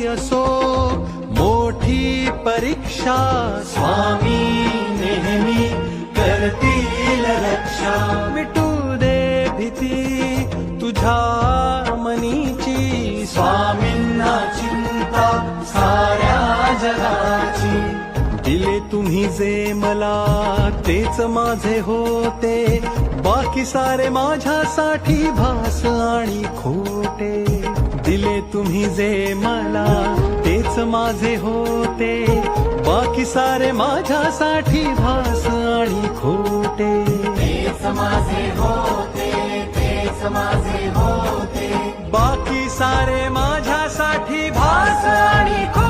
असो मोठी परीक्षा स्वामी नेहमी करतील रक्षा मिटू दे भीती तुझ्या मनीची स्वामींना चिंता साऱ्या जगाची दिले तुम्ही जे मला तेच माझे होते बाकी सारे माझ्यासाठी भास आणि खोटे दिले तुम्ही जे मला तेच माझे होते बाकी सारे माझ्यासाठी भास आणि खोटे तेच माझे होते तेच माझे होते बाकी सारे माझ्यासाठी भास आणि खोटे